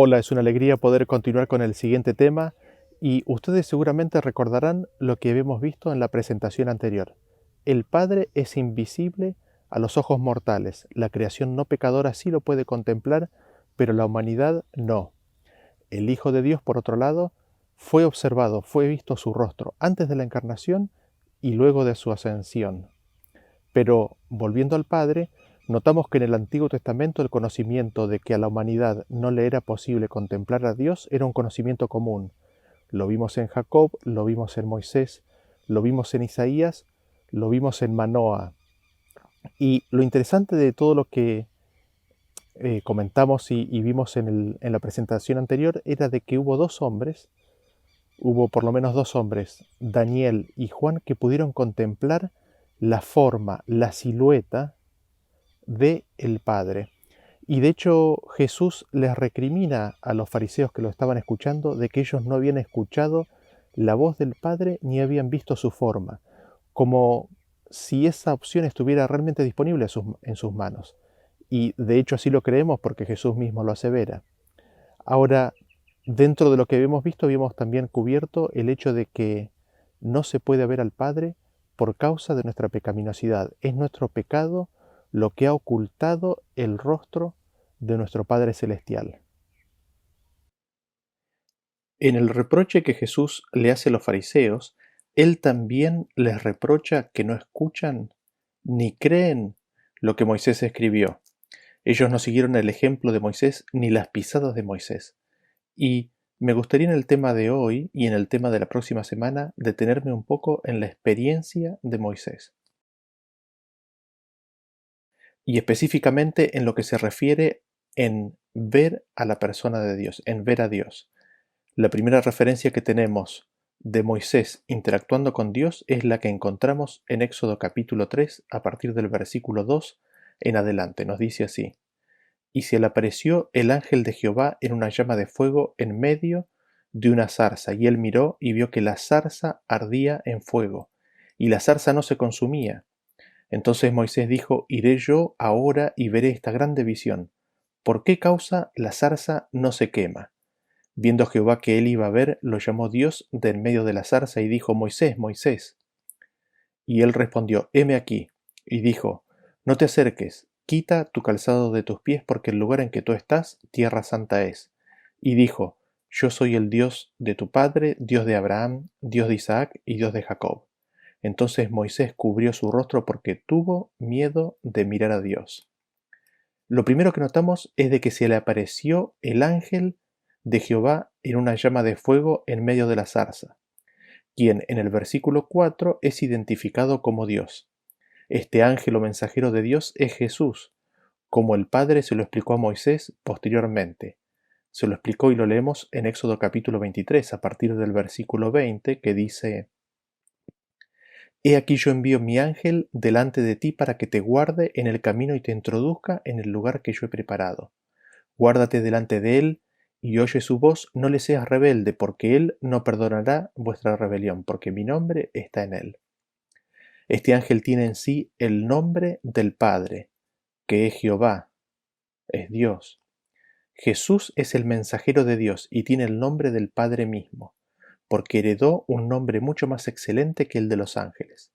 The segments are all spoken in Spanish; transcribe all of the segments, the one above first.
Hola, es una alegría poder continuar con el siguiente tema y ustedes seguramente recordarán lo que habíamos visto en la presentación anterior. El Padre es invisible a los ojos mortales, la creación no pecadora sí lo puede contemplar, pero la humanidad no. El Hijo de Dios, por otro lado, fue observado, fue visto su rostro antes de la encarnación y luego de su ascensión. Pero, volviendo al Padre, notamos que en el Antiguo Testamento el conocimiento de que a la humanidad no le era posible contemplar a Dios era un conocimiento común. Lo vimos en Jacob, lo vimos en Moisés, lo vimos en Isaías, lo vimos en Manoah. Y lo interesante de todo lo que comentamos y vimos en la presentación anterior era de que hubo dos hombres, hubo por lo menos dos hombres, Daniel y Juan, que pudieron contemplar la forma, la silueta de el Padre. Y de hecho Jesús les recrimina a los fariseos que lo estaban escuchando de que ellos no habían escuchado la voz del Padre ni habían visto su forma, como si esa opción estuviera realmente disponible en sus manos. Y de hecho así lo creemos porque Jesús mismo lo asevera. Ahora, dentro de lo que habíamos visto, habíamos también cubierto el hecho de que no se puede ver al Padre por causa de nuestra pecaminosidad. Es nuestro pecado lo que ha ocultado el rostro de nuestro Padre Celestial. En el reproche que Jesús le hace a los fariseos, Él también les reprocha que no escuchan ni creen lo que Moisés escribió. Ellos no siguieron el ejemplo de Moisés ni las pisadas de Moisés. Y me gustaría en el tema de hoy y en el tema de la próxima semana detenerme un poco en la experiencia de Moisés. Y específicamente en lo que se refiere en ver a la persona de Dios, en ver a Dios. La primera referencia que tenemos de Moisés interactuando con Dios es la que encontramos en Éxodo capítulo 3 a partir del versículo 2 en adelante. Nos dice así: Y se le apareció el ángel de Jehová en una llama de fuego en medio de una zarza, y él miró y vio que la zarza ardía en fuego, y la zarza no se consumía. Entonces Moisés dijo: Iré yo ahora y veré esta grande visión. ¿Por qué causa la zarza no se quema? Viendo Jehová que él iba a ver, lo llamó Dios de en medio de la zarza y dijo: Moisés, Moisés. Y él respondió: Heme aquí. Y dijo: No te acerques, quita tu calzado de tus pies, porque el lugar en que tú estás, tierra santa es. Y dijo: Yo soy el Dios de tu padre, Dios de Abraham, Dios de Isaac y Dios de Jacob. Entonces Moisés cubrió su rostro porque tuvo miedo de mirar a Dios. Lo primero que notamos es de que se le apareció el ángel de Jehová en una llama de fuego en medio de la zarza, quien en el versículo 4 es identificado como Dios. Este ángel o mensajero de Dios es Jesús, como el Padre se lo explicó a Moisés posteriormente. Se lo explicó y lo leemos en Éxodo capítulo 23 a partir del versículo 20, que dice: He aquí yo envío mi ángel delante de ti para que te guarde en el camino y te introduzca en el lugar que yo he preparado. Guárdate delante de él y oye su voz, no le seas rebelde, porque él no perdonará vuestra rebelión, porque mi nombre está en él. Este ángel tiene en sí el nombre del Padre, que es Jehová, es Dios. Jesús es el mensajero de Dios y tiene el nombre del Padre mismo, porque heredó un nombre mucho más excelente que el de los ángeles.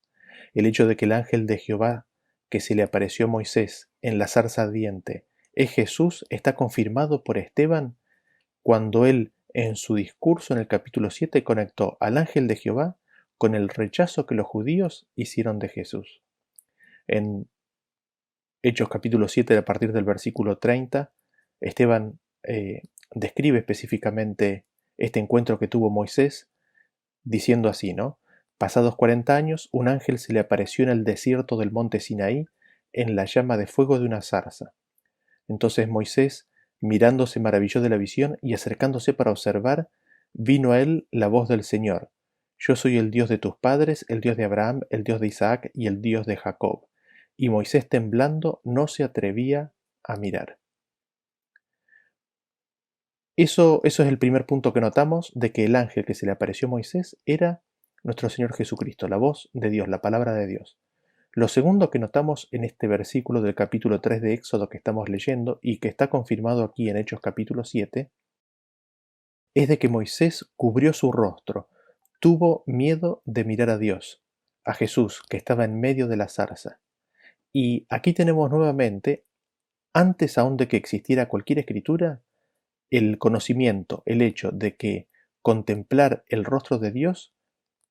El hecho de que el ángel de Jehová que se le apareció a Moisés en la zarza ardiente es Jesús está confirmado por Esteban cuando él en su discurso en el capítulo 7 conectó al ángel de Jehová con el rechazo que los judíos hicieron de Jesús. En Hechos capítulo 7 a partir del versículo 30, Esteban describe específicamente este encuentro que tuvo Moisés diciendo así, ¿no? Pasados 40 años, un ángel se le apareció en el desierto del monte Sinaí en la llama de fuego de una zarza. Entonces Moisés, mirando, se maravilló de la visión y acercándose para observar, vino a él la voz del Señor: Yo soy el Dios de tus padres, el Dios de Abraham, el Dios de Isaac y el Dios de Jacob. Y Moisés, temblando, no se atrevía a mirar. Eso es el primer punto que notamos, de que el ángel que se le apareció a Moisés era nuestro Señor Jesucristo, la voz de Dios, la palabra de Dios. Lo segundo que notamos en este versículo del capítulo 3 de Éxodo que estamos leyendo y que está confirmado aquí en Hechos capítulo 7, es de que Moisés cubrió su rostro, tuvo miedo de mirar a Dios, a Jesús que estaba en medio de la zarza. Y aquí tenemos nuevamente, antes aún de que existiera cualquier escritura, el conocimiento, el hecho de que contemplar el rostro de Dios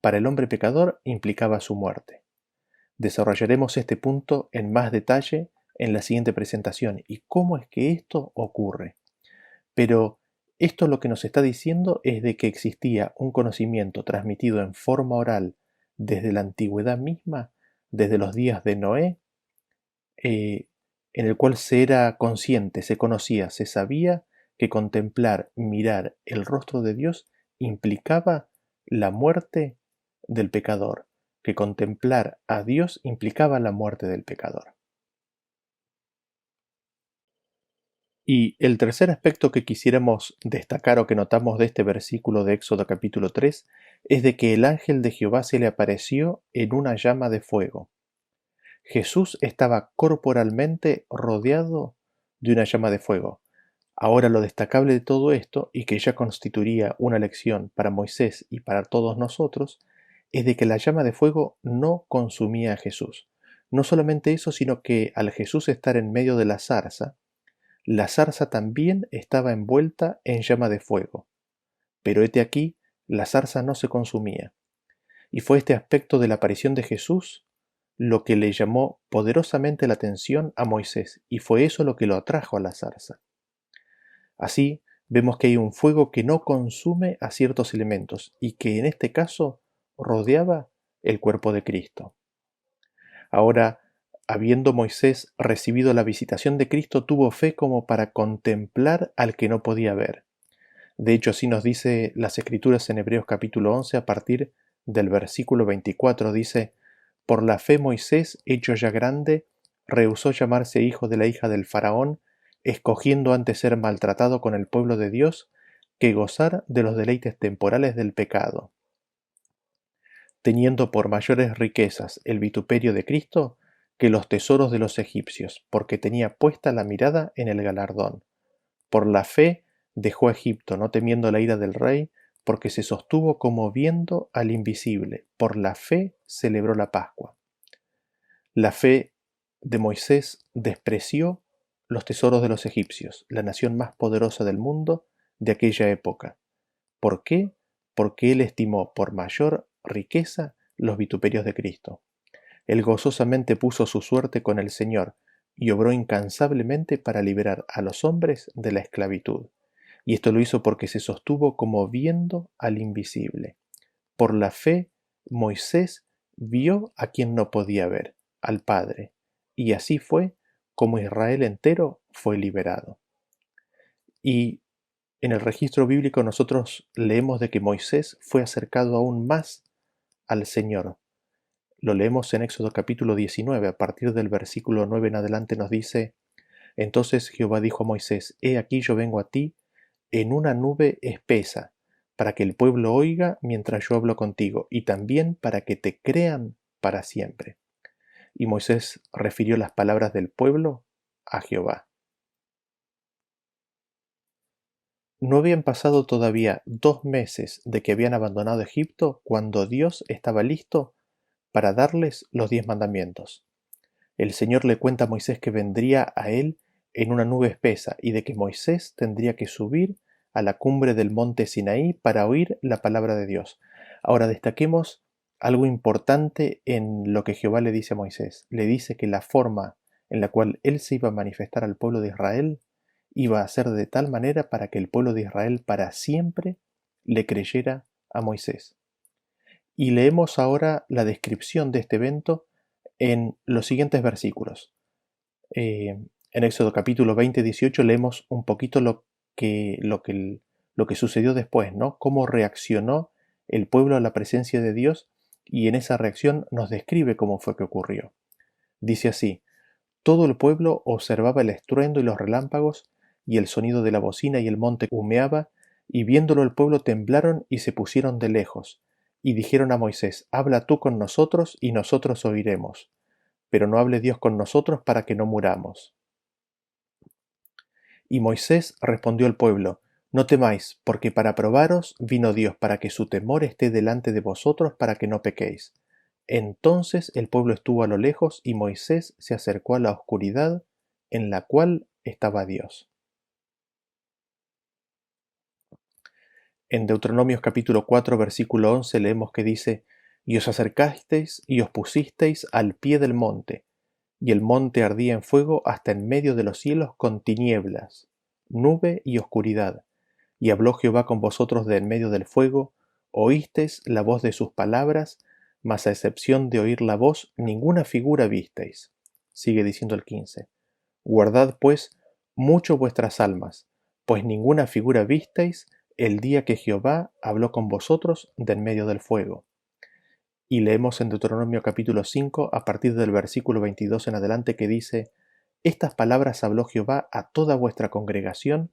para el hombre pecador implicaba su muerte. Desarrollaremos este punto en más detalle en la siguiente presentación y cómo es que esto ocurre. Pero esto lo que nos está diciendo es de que existía un conocimiento transmitido en forma oral desde la antigüedad misma, desde los días de Noé, eh, en el cual se era consciente, se conocía, se sabía que contemplar, mirar el rostro de Dios implicaba la muerte del pecador, que contemplar a Dios implicaba la muerte del pecador. Y el tercer aspecto que quisiéramos destacar o que notamos de este versículo de Éxodo capítulo 3 es de que el ángel de Jehová se le apareció en una llama de fuego. Jesús estaba corporalmente rodeado de una llama de fuego. Ahora lo destacable de todo esto, y que ya constituiría una lección para Moisés y para todos nosotros, es de que la llama de fuego no consumía a Jesús. No solamente eso, sino que al Jesús estar en medio de la zarza también estaba envuelta en llama de fuego. Pero hete aquí, la zarza no se consumía. Y fue este aspecto de la aparición de Jesús lo que le llamó poderosamente la atención a Moisés, y fue eso lo que lo atrajo a la zarza. Así, vemos que hay un fuego que no consume a ciertos elementos, y que en este caso rodeaba el cuerpo de Cristo. Ahora, habiendo Moisés recibido la visitación de Cristo, tuvo fe como para contemplar al que no podía ver. De hecho, así nos dice las Escrituras en Hebreos capítulo 11 a partir del versículo 24, dice: Por la fe Moisés, hecho ya grande, rehusó llamarse hijo de la hija del faraón, escogiendo antes ser maltratado con el pueblo de Dios que gozar de los deleites temporales del pecado. Teniendo por mayores riquezas el vituperio de Cristo que los tesoros de los egipcios, porque tenía puesta la mirada en el galardón. Por la fe dejó Egipto, no temiendo la ira del rey, porque se sostuvo como viendo al invisible. Por la fe celebró la Pascua. La fe de Moisés despreció los tesoros de los egipcios, la nación más poderosa del mundo de aquella época. ¿Por qué? Porque él estimó por mayor riqueza los vituperios de Cristo. Él gozosamente puso su suerte con el Señor y obró incansablemente para liberar a los hombres de la esclavitud. Y esto lo hizo porque se sostuvo como viendo al invisible. Por la fe, Moisés vio a quien no podía ver, al Padre, y así fue como Israel entero fue liberado. Y en el registro bíblico nosotros leemos de que Moisés fue acercado aún más al Señor. Lo leemos en Éxodo capítulo 19, a partir del versículo 9 en adelante nos dice: Entonces Jehová dijo a Moisés: He aquí yo vengo a ti en una nube espesa, para que el pueblo oiga mientras yo hablo contigo, y también para que te crean para siempre. Y Moisés refirió las palabras del pueblo a Jehová. No habían pasado todavía 2 meses de que habían abandonado Egipto cuando Dios estaba listo para darles los 10 mandamientos. El Señor le cuenta a Moisés que vendría a él en una nube espesa y de que Moisés tendría que subir a la cumbre del monte Sinaí para oír la palabra de Dios. Ahora destaquemos algo importante en lo que Jehová le dice a Moisés. Le dice que la forma en la cual él se iba a manifestar al pueblo de Israel iba a ser de tal manera para que el pueblo de Israel para siempre le creyera a Moisés. Y leemos ahora la descripción de este evento en los siguientes versículos. En Éxodo capítulo 20, 18 leemos un poquito lo que sucedió después, ¿no? Cómo reaccionó el pueblo a la presencia de Dios, y en esa reacción nos describe cómo fue que ocurrió. Dice así: todo el pueblo observaba el estruendo y los relámpagos y el sonido de la bocina, y el monte humeaba, y viéndolo el pueblo temblaron y se pusieron de lejos, y dijeron a Moisés: habla tú con nosotros y nosotros oiremos, pero no hable Dios con nosotros para que no muramos. Y Moisés respondió al pueblo: No temáis, porque para probaros vino Dios, para que su temor esté delante de vosotros, para que no pequéis. Entonces el pueblo estuvo a lo lejos, y Moisés se acercó a la oscuridad en la cual estaba Dios. En Deuteronomios capítulo 4, versículo 11 leemos que dice: Y os acercasteis y os pusisteis al pie del monte, y el monte ardía en fuego hasta en medio de los cielos con tinieblas, nube y oscuridad. Y habló Jehová con vosotros de en medio del fuego, oísteis la voz de sus palabras, mas a excepción de oír la voz, ninguna figura visteis. Sigue diciendo el 15. Guardad pues mucho vuestras almas, pues ninguna figura visteis el día que Jehová habló con vosotros de en medio del fuego. Y leemos en Deuteronomio capítulo 5 a partir del versículo 22 en adelante que dice: Estas palabras habló Jehová a toda vuestra congregación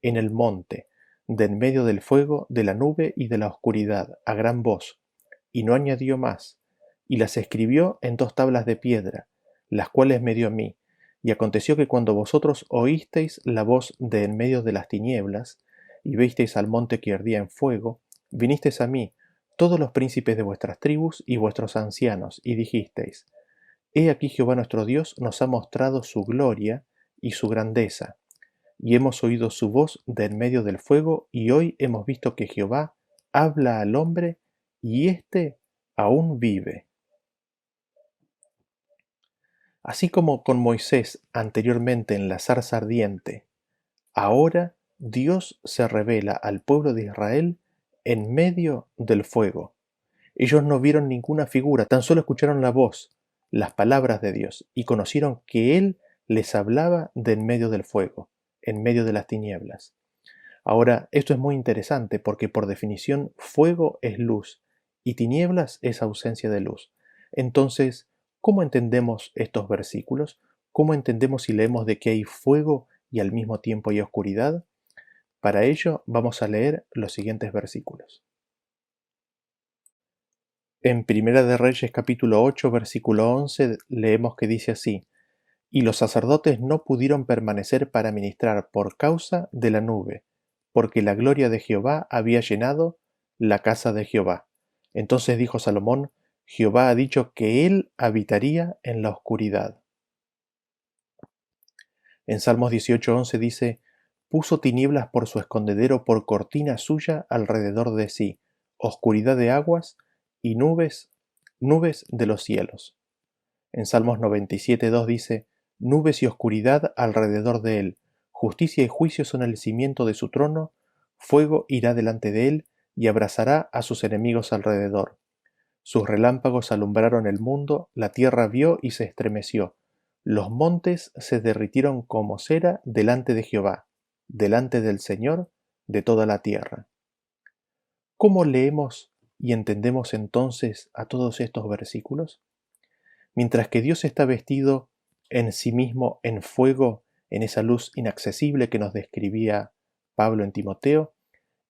en el monte, de en medio del fuego, de la nube y de la oscuridad, a gran voz, y no añadió más, y las escribió en 2 tablas de piedra, las cuales me dio a mí. Y aconteció que cuando vosotros oísteis la voz de en medio de las tinieblas, y visteis al monte que ardía en fuego, vinisteis a mí, todos los príncipes de vuestras tribus y vuestros ancianos, y dijisteis: He aquí Jehová nuestro Dios nos ha mostrado su gloria y su grandeza, y hemos oído su voz de en medio del fuego, y hoy hemos visto que Jehová habla al hombre, y éste aún vive. Así como con Moisés anteriormente en la zarza ardiente, ahora Dios se revela al pueblo de Israel en medio del fuego. Ellos no vieron ninguna figura, tan solo escucharon la voz, las palabras de Dios, y conocieron que Él les hablaba de en medio del fuego, en medio de las tinieblas. Ahora, esto es muy interesante porque por definición fuego es luz y tinieblas es ausencia de luz. Entonces, ¿cómo entendemos estos versículos? ¿Cómo entendemos si leemos de que hay fuego y al mismo tiempo hay oscuridad? Para ello vamos a leer los siguientes versículos. En Primera de Reyes capítulo 8 versículo 11 leemos que dice así: Y los sacerdotes no pudieron permanecer para ministrar por causa de la nube, porque la gloria de Jehová había llenado la casa de Jehová. Entonces dijo Salomón: Jehová ha dicho que él habitaría en la oscuridad. En Salmos 18:11 dice: Puso tinieblas por su escondedero, por cortina suya alrededor de sí, oscuridad de aguas y nubes de los cielos. En Salmos 97:2 dice: Nubes y oscuridad alrededor de él, justicia y juicio son el cimiento de su trono, fuego irá delante de él y abrazará a sus enemigos alrededor. Sus relámpagos alumbraron el mundo, la tierra vio y se estremeció. Los montes se derritieron como cera delante de Jehová, delante del Señor de toda la tierra. ¿Cómo leemos y entendemos entonces a todos estos versículos? Mientras que Dios está vestido en sí mismo en fuego, en esa luz inaccesible que nos describía Pablo en Timoteo,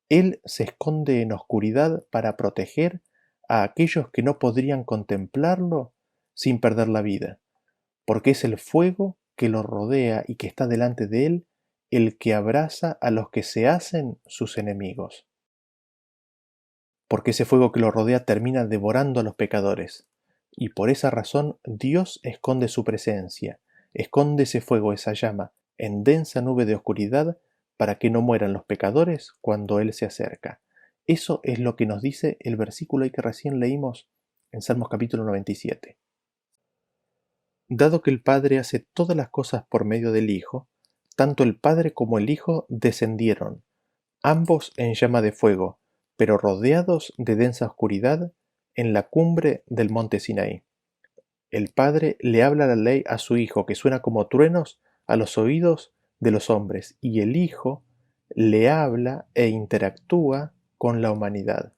Él se esconde en oscuridad para proteger a aquellos que no podrían contemplarlo sin perder la vida, porque es el fuego que lo rodea y que está delante de Él el que abraza a los que se hacen sus enemigos. Porque ese fuego que lo rodea termina devorando a los pecadores. Y por esa razón Dios esconde su presencia, esconde ese fuego, esa llama, en densa nube de oscuridad para que no mueran los pecadores cuando Él se acerca. Eso es lo que nos dice el versículo que recién leímos en Salmos capítulo 97. Dado que el Padre hace todas las cosas por medio del Hijo, tanto el Padre como el Hijo descendieron, ambos en llama de fuego, pero rodeados de densa oscuridad, en la cumbre del monte Sinaí. El Padre le habla la ley a su Hijo, que suena como truenos a los oídos de los hombres, y el Hijo le habla e interactúa con la humanidad.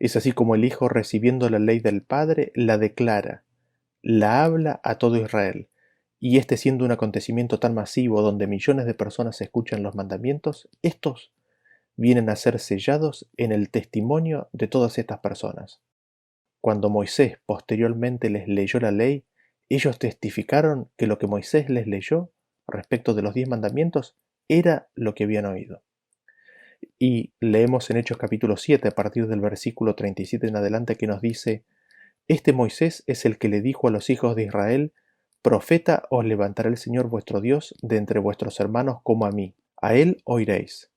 Es así como el Hijo, recibiendo la ley del Padre, la declara, la habla a todo Israel, y este siendo un acontecimiento tan masivo donde millones de personas escuchan los mandamientos, estos vienen a ser sellados en el testimonio de todas estas personas. Cuando Moisés posteriormente les leyó la ley, ellos testificaron que lo que Moisés les leyó respecto de los 10 mandamientos era lo que habían oído. Y leemos en Hechos capítulo 7, a partir del versículo 37 en adelante, que nos dice: Este Moisés es el que le dijo a los hijos de Israel: Profeta os levantará el Señor vuestro Dios de entre vuestros hermanos como a mí. A él oiréis.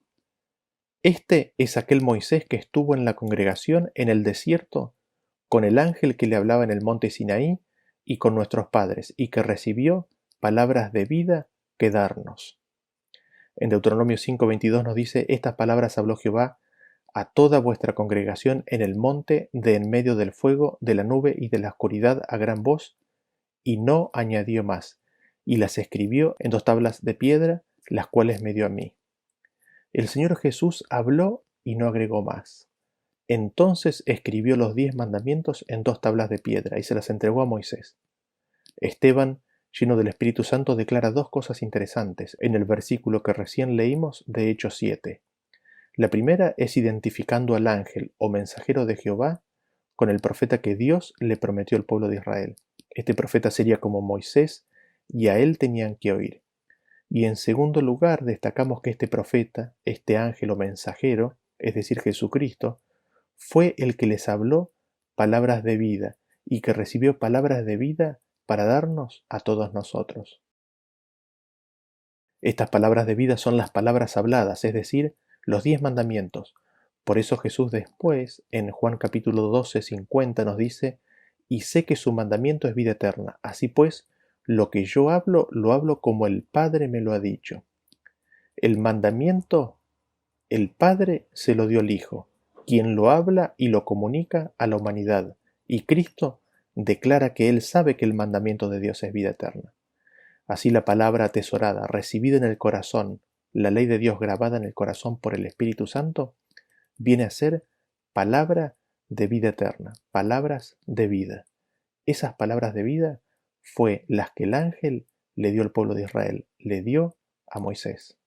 Este es aquel Moisés que estuvo en la congregación en el desierto con el ángel que le hablaba en el monte Sinaí y con nuestros padres, y que recibió palabras de vida que darnos. En Deuteronomio 5:22 nos dice: Estas palabras habló Jehová a toda vuestra congregación en el monte de en medio del fuego, de la nube y de la oscuridad a gran voz, y no añadió más, y las escribió en 2 tablas de piedra, las cuales me dio a mí. El Señor Jesús habló y no agregó más. Entonces escribió los 10 mandamientos en 2 tablas de piedra y se las entregó a Moisés. Esteban, lleno del Espíritu Santo, declara 2 cosas interesantes en el versículo que recién leímos de Hechos 7. La primera es identificando al ángel o mensajero de Jehová con el profeta que Dios le prometió al pueblo de Israel. Este profeta sería como Moisés y a él tenían que oír. Y en segundo lugar, destacamos que este profeta, este ángel o mensajero, es decir, Jesucristo, fue el que les habló palabras de vida y que recibió palabras de vida para darnos a todos nosotros. Estas palabras de vida son las palabras habladas, es decir, los 10 mandamientos. Por eso Jesús después, en Juan capítulo 12:50 nos dice: Y sé que su mandamiento es vida eterna. Así pues, lo que yo hablo, lo hablo como el Padre me lo ha dicho. El mandamiento, el Padre se lo dio al Hijo, quien lo habla y lo comunica a la humanidad. Y Cristo declara que Él sabe que el mandamiento de Dios es vida eterna. Así la palabra atesorada, recibida en el corazón, la ley de Dios grabada en el corazón por el Espíritu Santo, viene a ser palabra de vida eterna, palabras de vida. Esas palabras de vida fue las que el ángel le dio al pueblo de Israel, le dio a Moisés.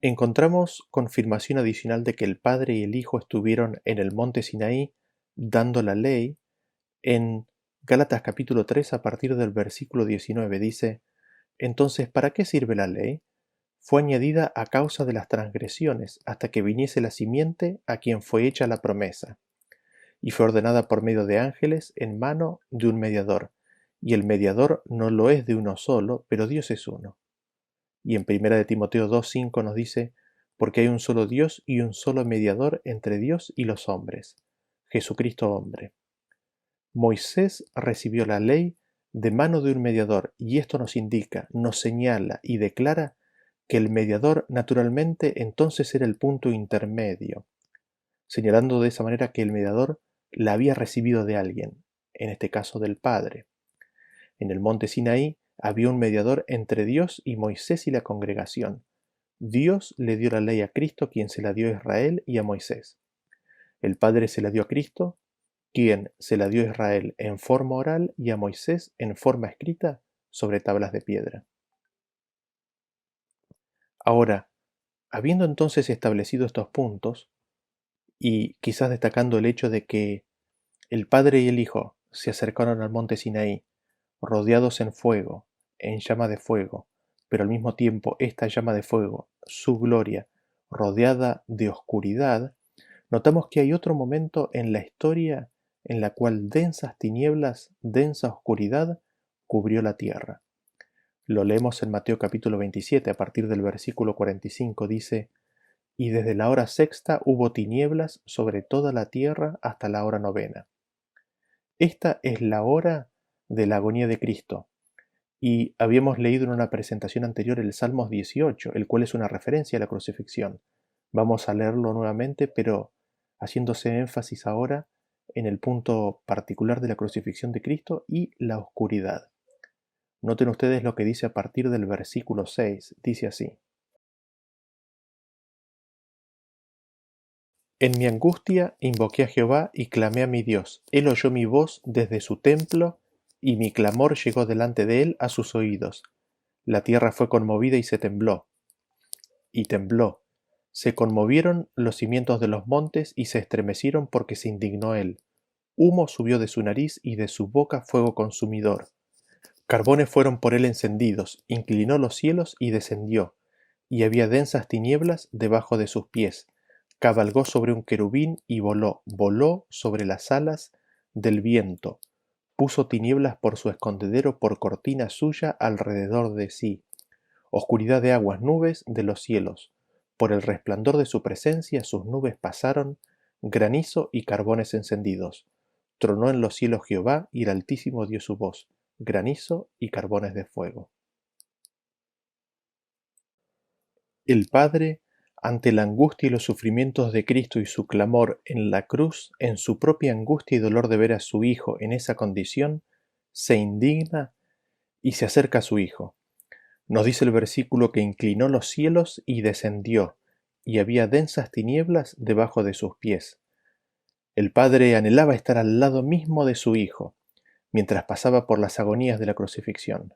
Encontramos confirmación adicional de que el Padre y el Hijo estuvieron en el monte Sinaí dando la ley en Gálatas capítulo 3 a partir del versículo 19. Dice: Entonces, ¿para qué sirve la ley? Fue añadida a causa de las transgresiones, hasta que viniese la simiente a quien fue hecha la promesa, y fue ordenada por medio de ángeles en mano de un mediador, y el mediador no lo es de uno solo, pero Dios es uno. Y en 1 de Timoteo 2:5 nos dice: Porque hay un solo Dios y un solo mediador entre Dios y los hombres, Jesucristo hombre. Moisés recibió la ley de mano de un mediador, y esto nos indica, nos señala y declara que el mediador naturalmente entonces era el punto intermedio, señalando de esa manera que el mediador la había recibido de alguien, en este caso del Padre. En el monte Sinaí había un mediador entre Dios y Moisés y la congregación. Dios le dio la ley a Cristo, quien se la dio a Israel y a Moisés. El Padre se la dio a Cristo, quien se la dio a Israel en forma oral y a Moisés en forma escrita sobre tablas de piedra. Ahora, habiendo entonces establecido estos puntos, y quizás destacando el hecho de que el Padre y el Hijo se acercaron al monte Sinaí, rodeados en fuego, en llama de fuego, pero al mismo tiempo esta llama de fuego, su gloria, rodeada de oscuridad, notamos que hay otro momento en la historia en la cual densas tinieblas, densa oscuridad cubrió la tierra. Lo leemos en Mateo capítulo 27, a partir del versículo 45, dice: Y desde la hora sexta hubo tinieblas sobre toda la tierra hasta la hora novena. Esta es la hora de la agonía de Cristo, y habíamos leído en una presentación anterior el Salmos 18, el cual es una referencia a la crucifixión. Vamos a leerlo nuevamente, pero haciéndose énfasis ahora en el punto particular de la crucifixión de Cristo y la oscuridad. Noten ustedes lo que dice a partir del versículo 6. Dice así: En mi angustia invoqué a Jehová y clamé a mi Dios. Él oyó mi voz desde su templo, y mi clamor llegó delante de él a sus oídos. La tierra fue conmovida y se tembló. Y tembló. Se conmovieron los cimientos de los montes y se estremecieron porque se indignó él. Humo subió de su nariz y de su boca fuego consumidor. Carbones fueron por él encendidos, inclinó los cielos y descendió. y había densas tinieblas debajo de sus pies. Cabalgó sobre un querubín y voló sobre las alas del viento. Puso tinieblas por su escondedero, por cortina suya alrededor de sí. Oscuridad de aguas, nubes de los cielos. Por el resplandor de su presencia sus nubes pasaron, granizo y carbones encendidos. Tronó en los cielos Jehová, y el Altísimo dio su voz, granizo y carbones de fuego. El Padre, ante la angustia y los sufrimientos de Cristo y su clamor en la cruz, en su propia angustia y dolor de ver a su Hijo en esa condición, se indigna y se acerca a su Hijo. Nos dice el versículo que inclinó los cielos y descendió, y había densas tinieblas debajo de sus pies. El Padre anhelaba estar al lado mismo de su Hijo, mientras pasaba por las agonías de la crucifixión.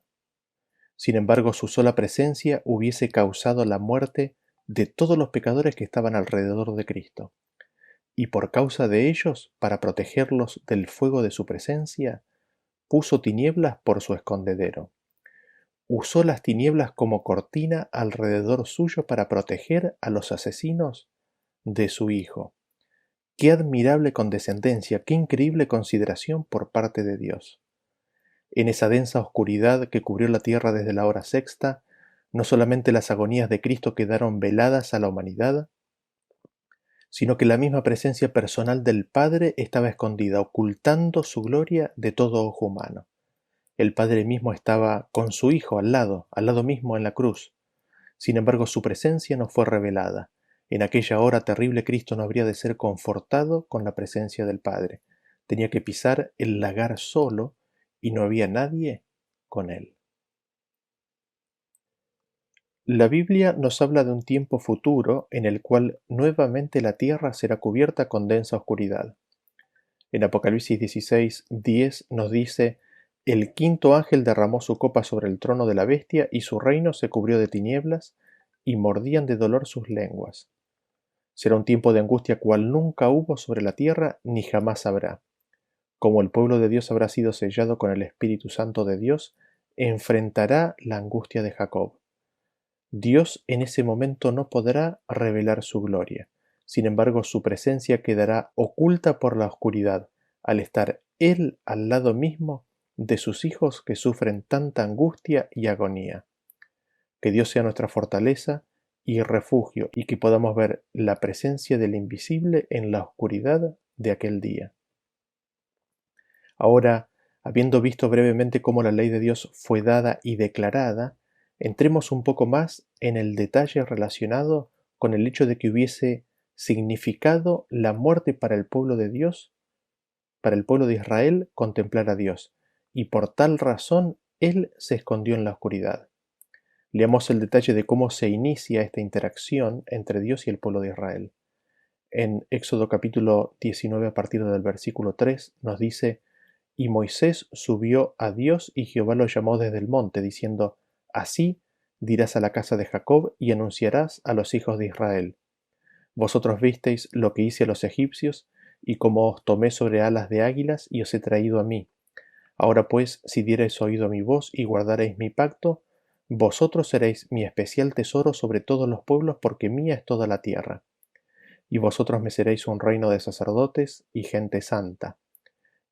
Sin embargo, su sola presencia hubiese causado la muerte de todos los pecadores que estaban alrededor de Cristo. Y por causa de ellos, para protegerlos del fuego de su presencia, puso tinieblas por su escondedero. Usó las tinieblas como cortina alrededor suyo para proteger a los asesinos de su Hijo. Qué admirable condescendencia, qué increíble consideración por parte de Dios. En esa densa oscuridad que cubrió la tierra desde la hora sexta, no solamente las agonías de Cristo quedaron veladas a la humanidad, sino que la misma presencia personal del Padre estaba escondida, ocultando su gloria de todo ojo humano. El Padre mismo estaba con su Hijo al lado mismo en la cruz. Sin embargo, su presencia no fue revelada. En aquella hora terrible Cristo no habría de ser confortado con la presencia del Padre. Tenía que pisar el lagar solo y no había nadie con él. La Biblia nos habla de un tiempo futuro en el cual nuevamente la tierra será cubierta con densa oscuridad. En Apocalipsis 16:10 nos dice: el quinto ángel derramó su copa sobre el trono de la bestia, y su reino se cubrió de tinieblas, y mordían de dolor sus lenguas. Será un tiempo de angustia cual nunca hubo sobre la tierra, ni jamás habrá. Como el pueblo de Dios habrá sido sellado con el Espíritu Santo de Dios, enfrentará la angustia de Jacob. Dios en ese momento no podrá revelar su gloria. Sin embargo, su presencia quedará oculta por la oscuridad, al estar Él al lado mismo de sus hijos que sufren tanta angustia y agonía. Que Dios sea nuestra fortaleza y refugio, y que podamos ver la presencia del invisible en la oscuridad de aquel día. Ahora, habiendo visto brevemente cómo la ley de Dios fue dada y declarada, entremos un poco más en el detalle relacionado con el hecho de que hubiese significado la muerte para el pueblo de Dios, para el pueblo de Israel, contemplar a Dios, y por tal razón Él se escondió en la oscuridad. Leamos el detalle de cómo se inicia esta interacción entre Dios y el pueblo de Israel. En Éxodo capítulo 19 a partir del versículo 3 nos dice: y Moisés subió a Dios, y Jehová lo llamó desde el monte, diciendo: así dirás a la casa de Jacob, y anunciarás a los hijos de Israel: vosotros visteis lo que hice a los egipcios, y cómo os tomé sobre alas de águilas, y os he traído a mí. Ahora pues, si diereis oído a mi voz, y guardareis mi pacto, vosotros seréis mi especial tesoro sobre todos los pueblos, porque mía es toda la tierra. Y vosotros me seréis un reino de sacerdotes y gente santa.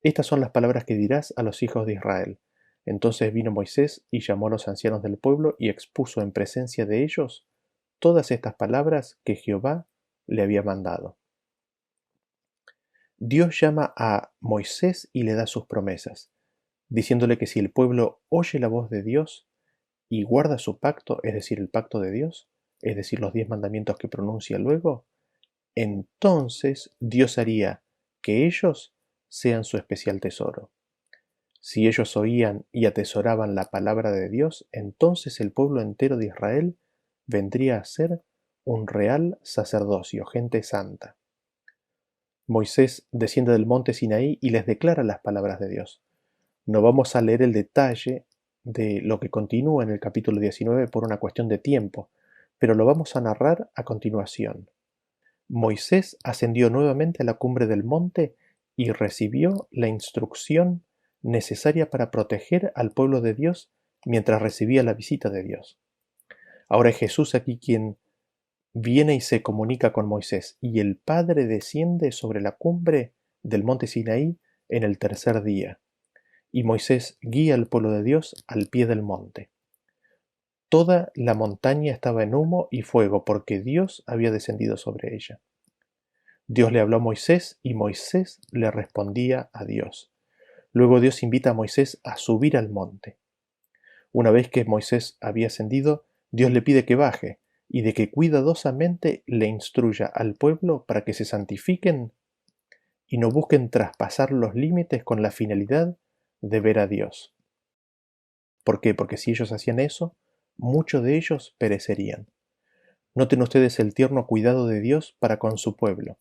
Estas son las palabras que dirás a los hijos de Israel. Entonces vino Moisés y llamó a los ancianos del pueblo y expuso en presencia de ellos todas estas palabras que Jehová le había mandado. Dios llama a Moisés y le da sus promesas, diciéndole que si el pueblo oye la voz de Dios y guarda su pacto, es decir, el pacto de Dios, es decir, los 10 mandamientos que pronuncia luego, entonces Dios haría que ellos sean su especial tesoro. Si ellos oían y atesoraban la palabra de Dios, entonces el pueblo entero de Israel vendría a ser un real sacerdocio, gente santa. Moisés desciende del monte Sinaí y les declara las palabras de Dios. No vamos a leer el detalle de lo que continúa en el capítulo 19 por una cuestión de tiempo, pero lo vamos a narrar a continuación. Moisés ascendió nuevamente a la cumbre del monte y recibió la instrucción necesaria para proteger al pueblo de Dios mientras recibía la visita de Dios. Ahora es Jesús aquí quien viene y se comunica con Moisés, y el Padre desciende sobre la cumbre del monte Sinaí en el tercer día, y Moisés guía al pueblo de Dios al pie del monte. Toda la montaña estaba en humo y fuego, porque Dios había descendido sobre ella. Dios le habló a Moisés y Moisés le respondía a Dios. Luego Dios invita a Moisés a subir al monte. Una vez que Moisés había ascendido, Dios le pide que baje y de que cuidadosamente le instruya al pueblo para que se santifiquen y no busquen traspasar los límites con la finalidad de ver a Dios. ¿Por qué? Porque si ellos hacían eso, muchos de ellos perecerían. Noten ustedes el tierno cuidado de Dios para con su pueblo.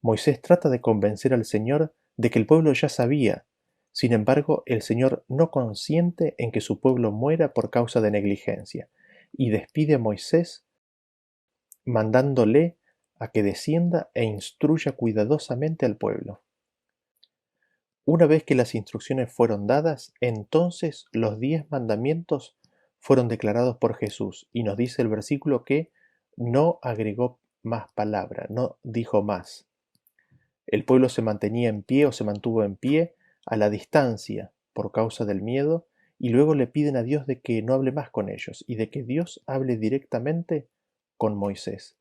Moisés trata de convencer al Señor de que el pueblo ya sabía. Sin embargo, el Señor no consiente en que su pueblo muera por causa de negligencia, y despide a Moisés mandándole a que descienda e instruya cuidadosamente al pueblo. Una vez que las instrucciones fueron dadas, entonces los 10 mandamientos fueron declarados por Jesús, y nos dice el versículo que no agregó más palabra, no dijo más. El pueblo se mantenía en pie o se mantuvo en pie a la distancia por causa del miedo, y luego le piden a Dios de que no hable más con ellos y de que Dios hable directamente con Moisés.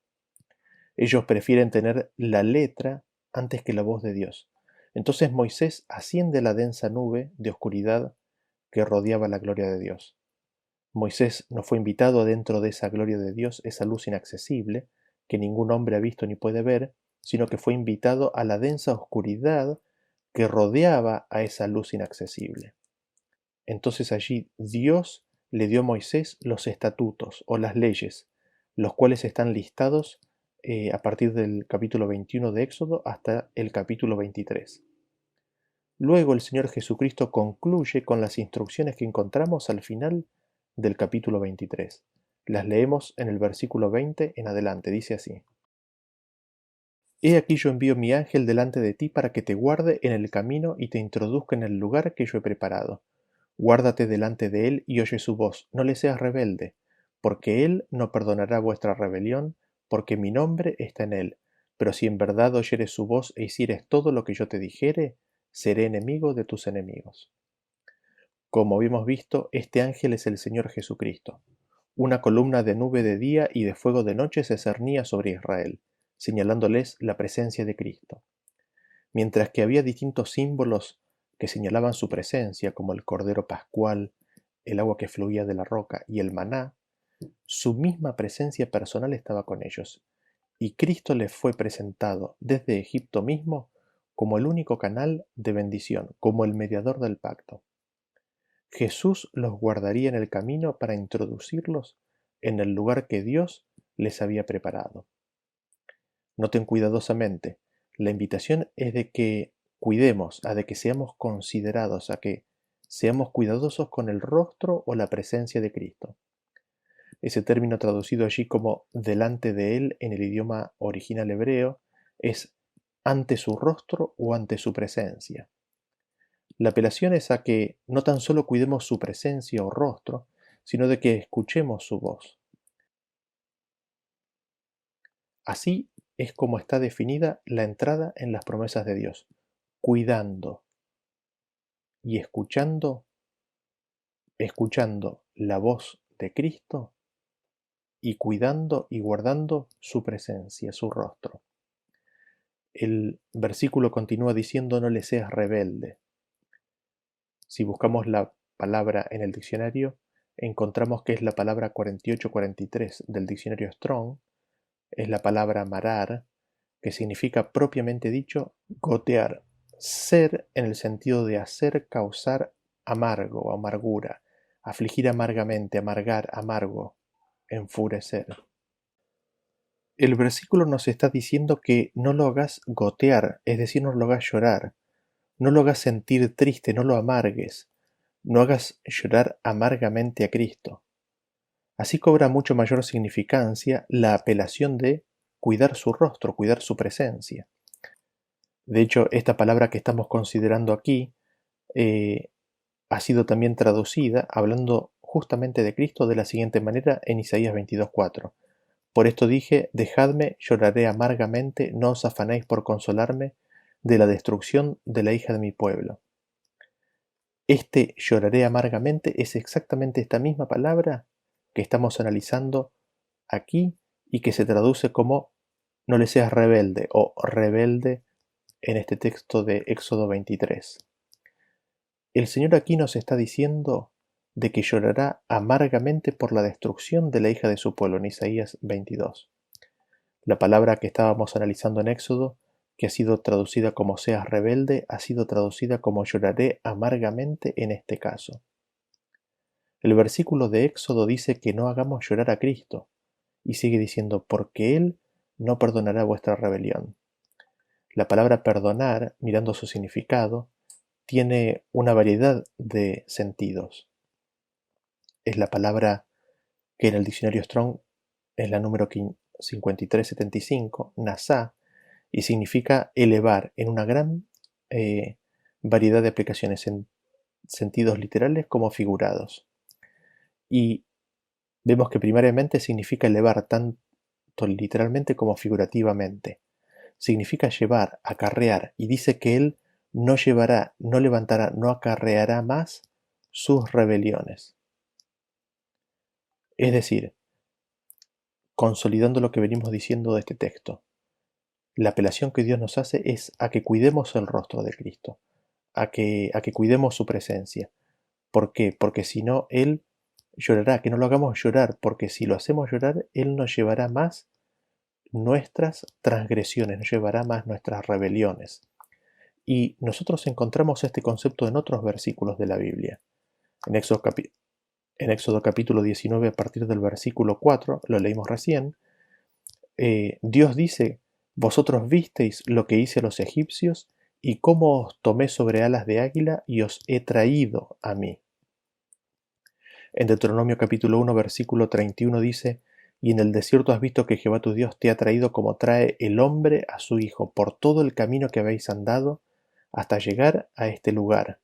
Ellos prefieren tener la letra antes que la voz de Dios. Entonces Moisés asciende a la densa nube de oscuridad que rodeaba la gloria de Dios. Moisés no fue invitado adentro de esa gloria de Dios, esa luz inaccesible, que ningún hombre ha visto ni puede ver, sino que fue invitado a la densa oscuridad que rodeaba a esa luz inaccesible. Entonces allí Dios le dio a Moisés los estatutos o las leyes, los cuales están listados a partir del capítulo 21 de Éxodo hasta el capítulo 23. Luego el Señor Jesucristo concluye con las instrucciones que encontramos al final del capítulo 23. Las leemos en el versículo 20 en adelante. Dice así: He aquí yo envío mi ángel delante de ti para que te guarde en el camino y te introduzca en el lugar que yo he preparado. Guárdate delante de él y oye su voz, no le seas rebelde, porque él no perdonará vuestra rebelión, porque mi nombre está en él. Pero si en verdad oyeres su voz e hicieres todo lo que yo te dijere, seré enemigo de tus enemigos. Como habíamos visto, este ángel es el Señor Jesucristo. Una columna de nube de día y de fuego de noche se cernía sobre Israel, señalándoles la presencia de Cristo. Mientras que había distintos símbolos que señalaban su presencia, como el cordero pascual, el agua que fluía de la roca y el maná, su misma presencia personal estaba con ellos, y Cristo les fue presentado desde Egipto mismo como el único canal de bendición, como el mediador del pacto. Jesús los guardaría en el camino para introducirlos en el lugar que Dios les había preparado. Noten cuidadosamente, la invitación es de que cuidemos, a de que seamos considerados, a que seamos cuidadosos con el rostro o la presencia de Cristo. Ese término traducido allí como delante de Él en el idioma original hebreo es ante su rostro o ante su presencia. La apelación es a que no tan solo cuidemos su presencia o rostro, sino de que escuchemos su voz. Así es como está definida la entrada en las promesas de Dios, cuidando y escuchando la voz de Cristo y cuidando y guardando su presencia, su rostro. El versículo continúa diciendo: no le seas rebelde. Si buscamos la palabra en el diccionario, encontramos que es la palabra 4843 del diccionario Strong, es la palabra marar, que significa propiamente dicho gotear, ser en el sentido de hacer causar amargo o amargura, afligir amargamente, amargar, amargo, enfurecer. El versículo nos está diciendo que no lo hagas gotear, es decir, no lo hagas llorar, no lo hagas sentir triste, no lo amargues, no hagas llorar amargamente a Cristo. Así cobra mucho mayor significancia la apelación de cuidar su rostro, cuidar su presencia. De hecho, esta palabra que estamos considerando aquí ha sido también traducida hablando justamente de Cristo de la siguiente manera en Isaías 22:4. Por esto dije, dejadme, lloraré amargamente, no os afanéis por consolarme de la destrucción de la hija de mi pueblo. Este lloraré amargamente es exactamente esta misma palabra que estamos analizando aquí y que se traduce como no le seas rebelde o rebelde en este texto de Éxodo 23. El Señor aquí nos está diciendo de que llorará amargamente por la destrucción de la hija de su pueblo en Isaías 22. La palabra que estábamos analizando en Éxodo, que ha sido traducida como seas rebelde, ha sido traducida como lloraré amargamente en este caso. El versículo de Éxodo dice que no hagamos llorar a Cristo, y sigue diciendo, porque Él no perdonará vuestra rebelión. La palabra perdonar, mirando su significado, tiene una variedad de sentidos. Es la palabra que en el diccionario Strong es la número 5375, nasá, y significa elevar en una gran variedad de aplicaciones en sentidos literales como figurados. Y vemos que primariamente significa elevar tanto literalmente como figurativamente. Significa llevar, acarrear, y dice que Él no llevará, no levantará, no acarreará más sus rebeliones. Es decir, consolidando lo que venimos diciendo de este texto, la apelación que Dios nos hace es a que cuidemos el rostro de Cristo, a que cuidemos su presencia. ¿Por qué? Porque si no, Él llorará, que no lo hagamos llorar, porque si lo hacemos llorar, Él nos llevará más nuestras transgresiones, nos llevará más nuestras rebeliones. Y nosotros encontramos este concepto en otros versículos de la Biblia. En Éxodo capítulo 19, a partir del versículo 4, lo leímos recién, Dios dice, vosotros visteis lo que hice a los egipcios y cómo os tomé sobre alas de águila y os he traído a mí. En Deuteronomio capítulo 1, versículo 31 dice, y en el desierto has visto que Jehová tu Dios te ha traído como trae el hombre a su hijo por todo el camino que habéis andado hasta llegar a este lugar.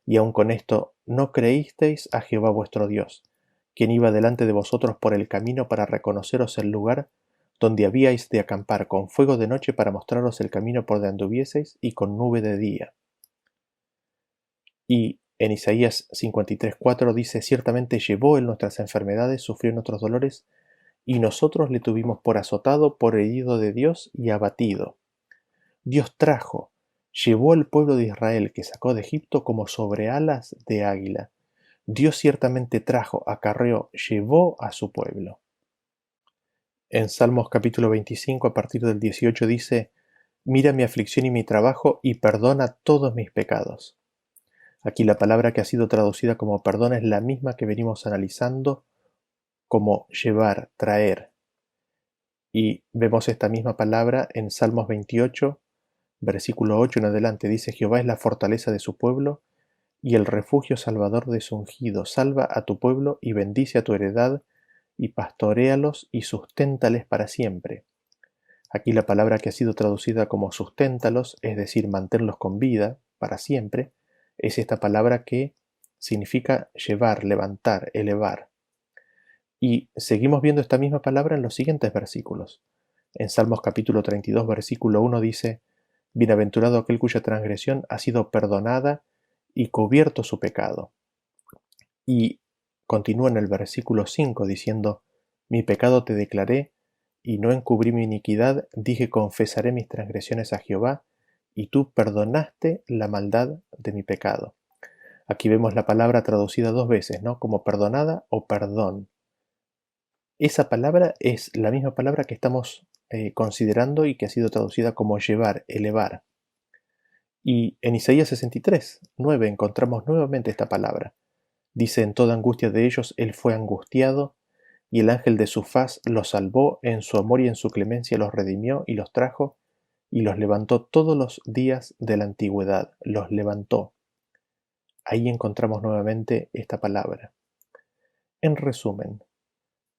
Y aun con esto no creísteis a Jehová vuestro Dios, quien iba delante de vosotros por el camino para reconoceros el lugar donde habíais de acampar, con fuego de noche para mostraros el camino por donde anduvieseis y con nube de día. Y en Isaías 53:4 dice, ciertamente llevó él nuestras enfermedades, sufrió nuestros dolores, y nosotros le tuvimos por azotado, por herido de Dios y abatido. Dios trajo, llevó al pueblo de Israel que sacó de Egipto como sobre alas de águila. Dios ciertamente trajo, acarreó, llevó a su pueblo. En Salmos capítulo 25 a partir del 18 dice, mira mi aflicción y mi trabajo y perdona todos mis pecados. Aquí la palabra que ha sido traducida como perdón es la misma que venimos analizando como llevar, traer. Y vemos esta misma palabra en Salmos 28, versículo 8 en adelante. Dice, Jehová es la fortaleza de su pueblo y el refugio salvador de su ungido. Salva a tu pueblo y bendice a tu heredad y pastoréalos y susténtales para siempre. Aquí la palabra que ha sido traducida como susténtalos, es decir, mantenerlos con vida para siempre, es esta palabra que significa llevar, levantar, elevar. Y seguimos viendo esta misma palabra en los siguientes versículos. En Salmos capítulo 32, versículo 1 dice, bienaventurado aquel cuya transgresión ha sido perdonada y cubierto su pecado. Y continúa en el versículo 5 diciendo, mi pecado te declaré y no encubrí mi iniquidad, dije confesaré mis transgresiones a Jehová, y tú perdonaste la maldad de mi pecado. Aquí vemos la palabra traducida dos veces, ¿no? Como perdonada o perdón. Esa palabra es la misma palabra que estamos considerando y que ha sido traducida como llevar, elevar. Y en Isaías 63, 9 encontramos nuevamente esta palabra. Dice, en toda angustia de ellos él fue angustiado, y el ángel de su faz los salvó, en su amor y en su clemencia los redimió y los trajo, y los levantó todos los días de la antigüedad, los levantó. Ahí encontramos nuevamente esta palabra. En resumen,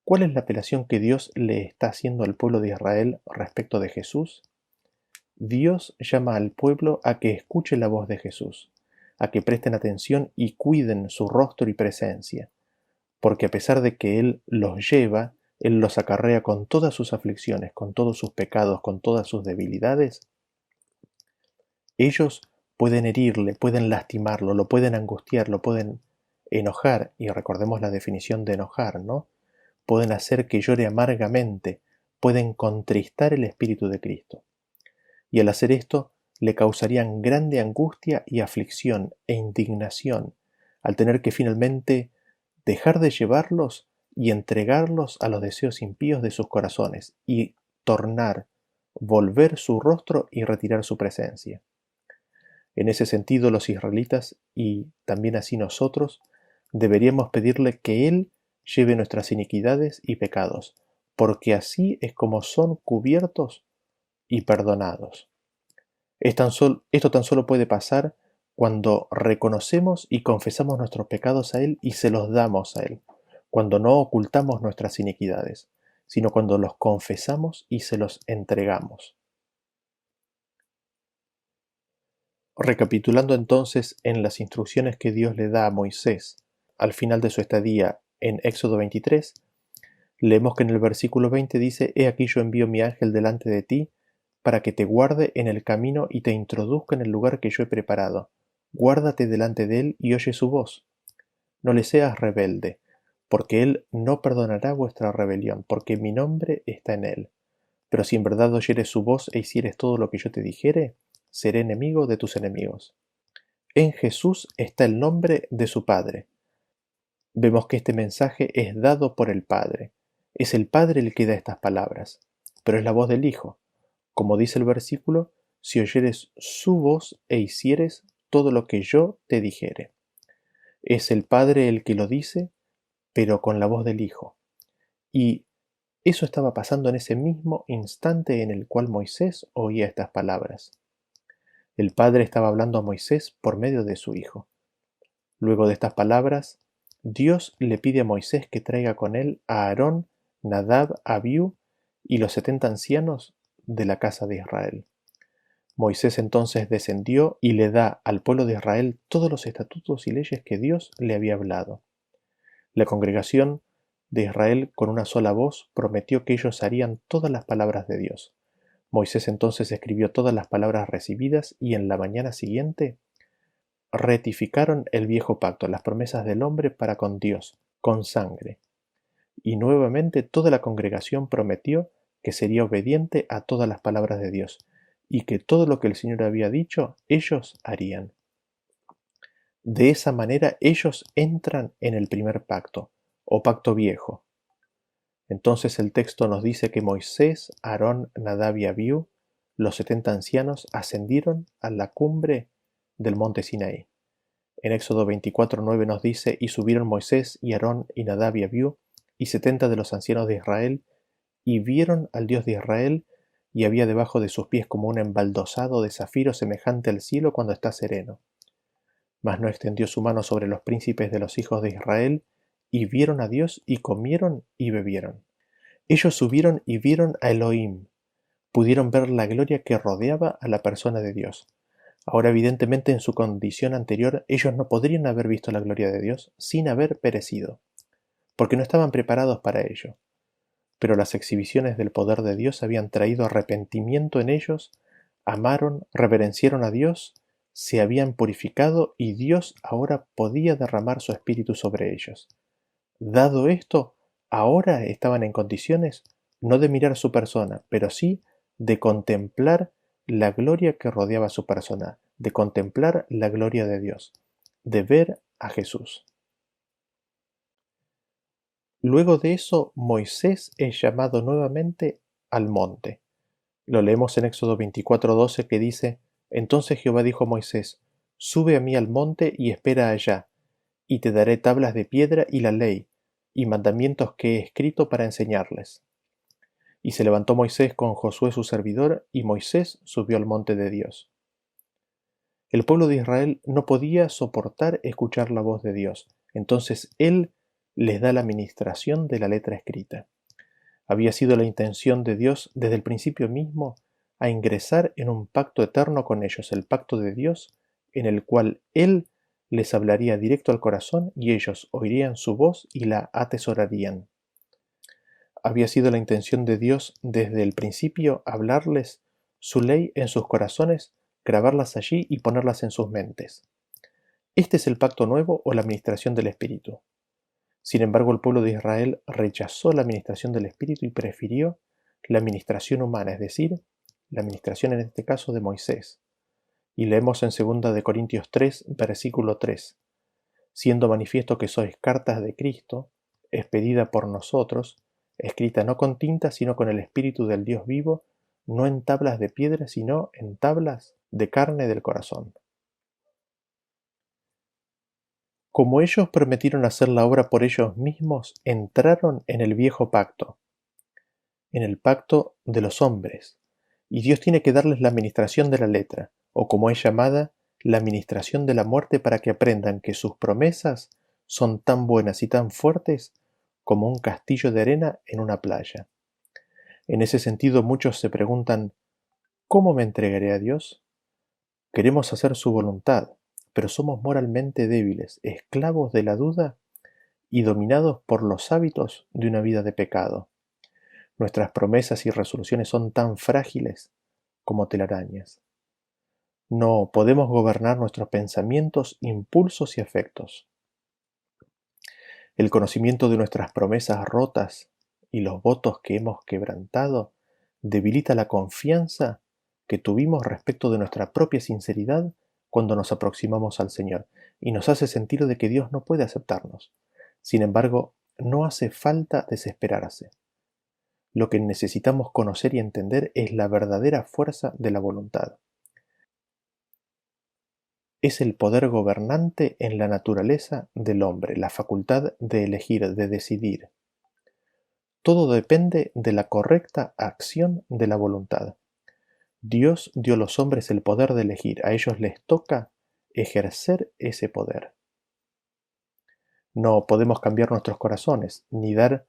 ¿cuál es la apelación que Dios le está haciendo al pueblo de Israel respecto de Jesús? Dios llama al pueblo a que escuche la voz de Jesús, a que presten atención y cuiden su rostro y presencia, porque a pesar de que Él los lleva, Él los acarrea con todas sus aflicciones, con todos sus pecados, con todas sus debilidades. Ellos pueden herirle, pueden lastimarlo, lo pueden angustiar, lo pueden enojar, y recordemos la definición de enojar, ¿no? Pueden hacer que llore amargamente, pueden contristar el Espíritu de Cristo. Y al hacer esto, le causarían grande angustia y aflicción e indignación al tener que finalmente dejar de llevarlos y entregarlos a los deseos impíos de sus corazones y volver su rostro y retirar su presencia. En ese sentido, los israelitas, y también así nosotros, deberíamos pedirle que Él lleve nuestras iniquidades y pecados, porque así es como son cubiertos y perdonados. Esto tan solo puede pasar cuando reconocemos y confesamos nuestros pecados a Él y se los damos a Él, cuando no ocultamos nuestras iniquidades, sino cuando los confesamos y se los entregamos. Recapitulando entonces en las instrucciones que Dios le da a Moisés al final de su estadía en Éxodo 23, leemos que en el versículo 20 dice: He aquí yo envío mi ángel delante de ti, para que te guarde en el camino y te introduzca en el lugar que yo he preparado. Guárdate delante de él y oye su voz. No le seas rebelde, porque él no perdonará vuestra rebelión, porque mi nombre está en él. Pero si en verdad oyeres su voz e hicieres todo lo que yo te dijere, seré enemigo de tus enemigos. En Jesús está el nombre de su Padre. Vemos que este mensaje es dado por el Padre. Es el Padre el que da estas palabras, pero es la voz del Hijo. Como dice el versículo, si oyeres su voz e hicieres todo lo que yo te dijere. Es el Padre el que lo dice, pero con la voz del Hijo. Y eso estaba pasando en ese mismo instante en el cual Moisés oía estas palabras. El Padre estaba hablando a Moisés por medio de su Hijo. Luego de estas palabras, Dios le pide a Moisés que traiga con él a Aarón, Nadab, Abiú y los 70 ancianos de la casa de Israel. Moisés entonces descendió y le da al pueblo de Israel todos los estatutos y leyes que Dios le había hablado. La congregación de Israel con una sola voz prometió que ellos harían todas las palabras de Dios. Moisés entonces escribió todas las palabras recibidas y en la mañana siguiente ratificaron el viejo pacto, las promesas del hombre para con Dios, con sangre. Y nuevamente toda la congregación prometió que sería obediente a todas las palabras de Dios, y que todo lo que el Señor había dicho, ellos harían. De esa manera ellos entran en el primer pacto, o pacto viejo. Entonces el texto nos dice que Moisés, Aarón, Nadab y Abiú, los 70 ancianos, ascendieron a la cumbre del monte Sinaí. En Éxodo 24:9 nos dice: Y subieron Moisés y Aarón y Nadab y Abiú y 70 de los ancianos de Israel, y vieron al Dios de Israel, y había debajo de sus pies como un embaldosado de zafiro semejante al cielo cuando está sereno. Mas no extendió su mano sobre los príncipes de los hijos de Israel, y vieron a Dios, y comieron y bebieron. Ellos subieron y vieron a Elohim, pudieron ver la gloria que rodeaba a la persona de Dios. Ahora, evidentemente, en su condición anterior, ellos no podrían haber visto la gloria de Dios sin haber perecido, porque no estaban preparados para ello. Pero las exhibiciones del poder de Dios habían traído arrepentimiento en ellos, amaron, reverenciaron a Dios, se habían purificado y Dios ahora podía derramar su espíritu sobre ellos. Dado esto, ahora estaban en condiciones no de mirar su persona, pero sí de contemplar la gloria que rodeaba su persona, de contemplar la gloria de Dios, de ver a Jesús. Luego de eso, Moisés es llamado nuevamente al monte. Lo leemos en Éxodo 24:12 que dice: Entonces Jehová dijo a Moisés: Sube a mí al monte y espera allá, y te daré tablas de piedra y la ley, y mandamientos que he escrito para enseñarles. Y se levantó Moisés con Josué su servidor, y Moisés subió al monte de Dios. El pueblo de Israel no podía soportar escuchar la voz de Dios, entonces Él les da la ministración de la letra escrita. Había sido la intención de Dios desde el principio mismo a ingresar en un pacto eterno con ellos, el pacto de Dios, en el cual Él les hablaría directo al corazón y ellos oirían su voz y la atesorarían. Había sido la intención de Dios desde el principio hablarles su ley en sus corazones, grabarlas allí y ponerlas en sus mentes. Este es el pacto nuevo o la administración del Espíritu. Sin embargo, el pueblo de Israel rechazó la administración del Espíritu y prefirió la administración humana, es decir, la administración en este caso de Moisés. Y leemos en 2 de Corintios 3, versículo 3: siendo manifiesto que sois cartas de Cristo, expedida por nosotros, escrita no con tinta, sino con el Espíritu del Dios vivo, no en tablas de piedra, sino en tablas de carne del corazón. Como ellos prometieron hacer la obra por ellos mismos, entraron en el viejo pacto, en el pacto de los hombres, y Dios tiene que darles la administración de la letra, o como es llamada, la administración de la muerte, para que aprendan que sus promesas son tan buenas y tan fuertes como un castillo de arena en una playa. En ese sentido, muchos se preguntan, ¿cómo me entregaré a Dios? Queremos hacer su voluntad, pero somos moralmente débiles, esclavos de la duda y dominados por los hábitos de una vida de pecado. Nuestras promesas y resoluciones son tan frágiles como telarañas. No podemos gobernar nuestros pensamientos, impulsos y afectos. El conocimiento de nuestras promesas rotas y los votos que hemos quebrantado debilita la confianza que tuvimos respecto de nuestra propia sinceridad cuando nos aproximamos al Señor, y nos hace sentir de que Dios no puede aceptarnos. Sin embargo, no hace falta desesperarse. Lo que necesitamos conocer y entender es la verdadera fuerza de la voluntad. Es el poder gobernante en la naturaleza del hombre, la facultad de elegir, de decidir. Todo depende de la correcta acción de la voluntad. Dios dio a los hombres el poder de elegir, a ellos les toca ejercer ese poder. No podemos cambiar nuestros corazones, ni dar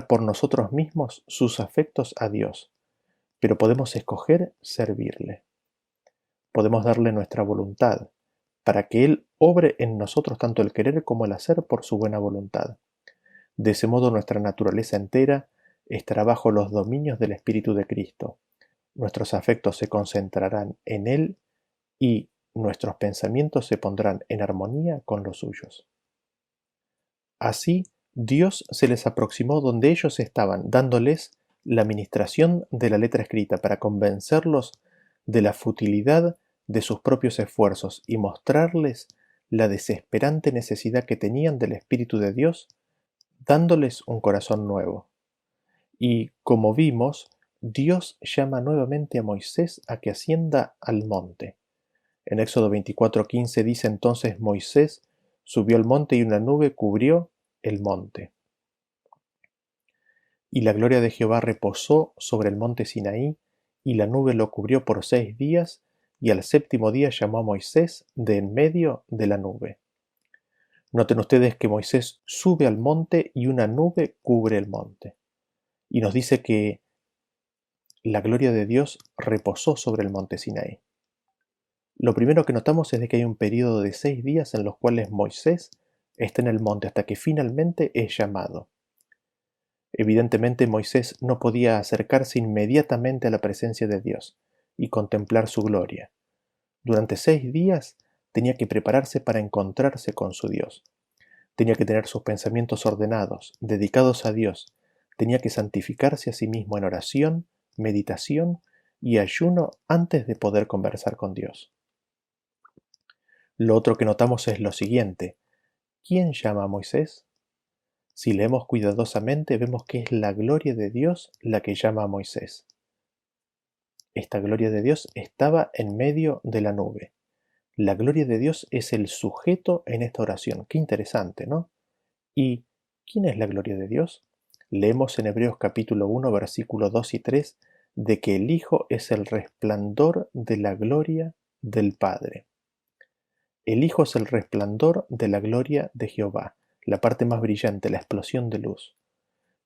por nosotros mismos sus afectos a Dios, pero podemos escoger servirle. Podemos darle nuestra voluntad, para que Él obre en nosotros tanto el querer como el hacer por su buena voluntad. De ese modo nuestra naturaleza entera estará bajo los dominios del Espíritu de Cristo. Nuestros afectos se concentrarán en Él y nuestros pensamientos se pondrán en armonía con los suyos. Así, Dios se les aproximó donde ellos estaban, dándoles la administración de la letra escrita para convencerlos de la futilidad de sus propios esfuerzos y mostrarles la desesperante necesidad que tenían del Espíritu de Dios, dándoles un corazón nuevo. Y, como vimos, Dios llama nuevamente a Moisés a que ascienda al monte. En Éxodo 24:15 dice: entonces Moisés subió al monte y una nube cubrió el monte. Y la gloria de Jehová reposó sobre el monte Sinaí, y la nube lo cubrió por 6 días, y al séptimo día llamó a Moisés de en medio de la nube. Noten ustedes que Moisés sube al monte y una nube cubre el monte. Y nos dice que la gloria de Dios reposó sobre el monte Sinaí. Lo primero que notamos es de que hay un periodo de 6 días en los cuales Moisés está en el monte hasta que finalmente es llamado. Evidentemente Moisés no podía acercarse inmediatamente a la presencia de Dios y contemplar su gloria. Durante 6 días tenía que prepararse para encontrarse con su Dios. Tenía que tener sus pensamientos ordenados, dedicados a Dios. Tenía que santificarse a sí mismo en oración, meditación y ayuno antes de poder conversar con Dios. Lo otro que notamos es lo siguiente: ¿quién llama a Moisés? Si leemos cuidadosamente, vemos que es la gloria de Dios la que llama a Moisés. Esta gloria de Dios estaba en medio de la nube. La gloria de Dios es el sujeto en esta oración. Qué interesante, ¿no? ¿Y quién es la gloria de Dios? Leemos en Hebreos capítulo 1, versículos 2 y 3, de que el Hijo es el resplandor de la gloria del Padre. El Hijo es el resplandor de la gloria de Jehová, la parte más brillante, la explosión de luz.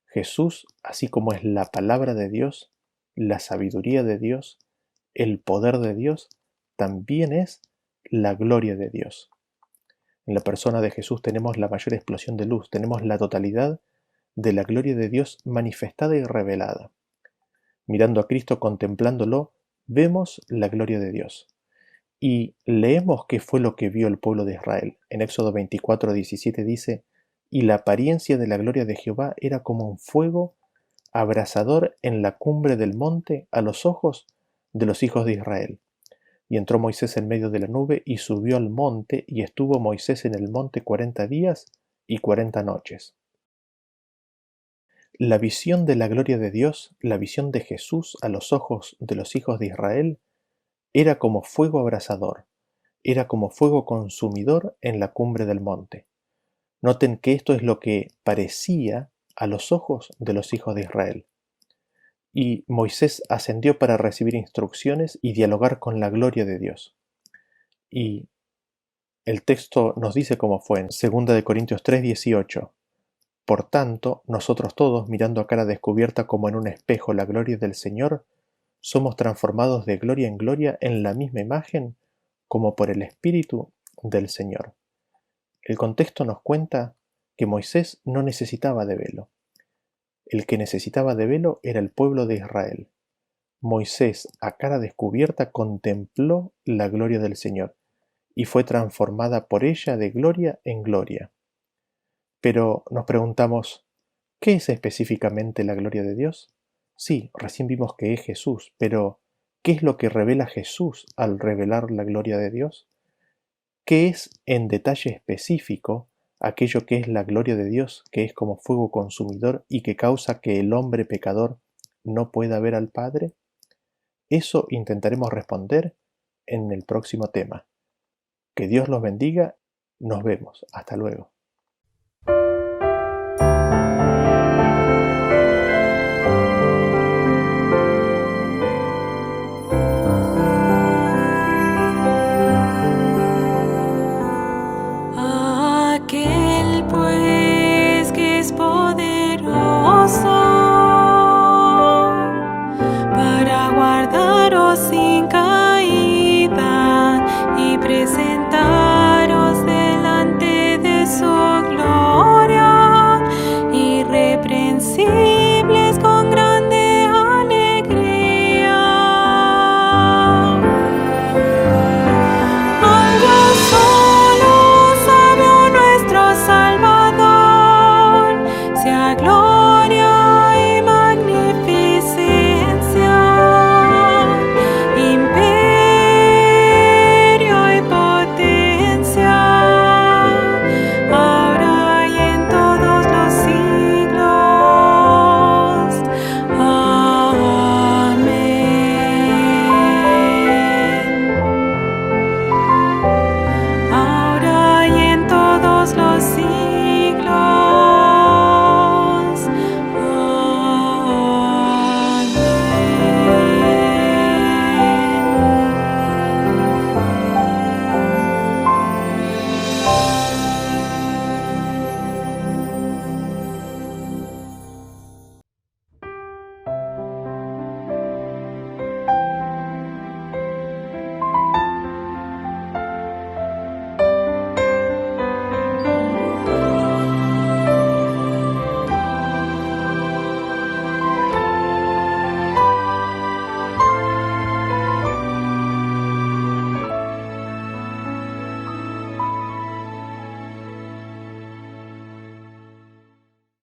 Jesús, así como es la palabra de Dios, la sabiduría de Dios, el poder de Dios, también es la gloria de Dios. En la persona de Jesús tenemos la mayor explosión de luz, tenemos la totalidad de la gloria de Dios manifestada y revelada. Mirando a Cristo, contemplándolo, vemos la gloria de Dios. Y leemos qué fue lo que vio el pueblo de Israel. En Éxodo 24:17 dice: «Y la apariencia de la gloria de Jehová era como un fuego abrasador en la cumbre del monte a los ojos de los hijos de Israel. Y entró Moisés en medio de la nube y subió al monte, y estuvo Moisés en el monte 40 días y 40 noches». La visión de la gloria de Dios, la visión de Jesús a los ojos de los hijos de Israel, era como fuego abrasador, era como fuego consumidor en la cumbre del monte. Noten que esto es lo que parecía a los ojos de los hijos de Israel. Y Moisés ascendió para recibir instrucciones y dialogar con la gloria de Dios. Y el texto nos dice cómo fue en 2 Corintios 3:18. Por tanto, nosotros todos, mirando a cara descubierta como en un espejo la gloria del Señor, somos transformados de gloria en gloria en la misma imagen, como por el Espíritu del Señor. El contexto nos cuenta que Moisés no necesitaba de velo. El que necesitaba de velo era el pueblo de Israel. Moisés, a cara descubierta, contempló la gloria del Señor y fue transformada por ella de gloria en gloria. Pero nos preguntamos, ¿qué es específicamente la gloria de Dios? Sí, recién vimos que es Jesús, pero ¿qué es lo que revela Jesús al revelar la gloria de Dios? ¿Qué es en detalle específico aquello que es la gloria de Dios, que es como fuego consumidor y que causa que el hombre pecador no pueda ver al Padre? Eso intentaremos responder en el próximo tema. Que Dios los bendiga. Nos vemos. Hasta luego. Aquel pues que es poderoso para guardaros sin caída y presentar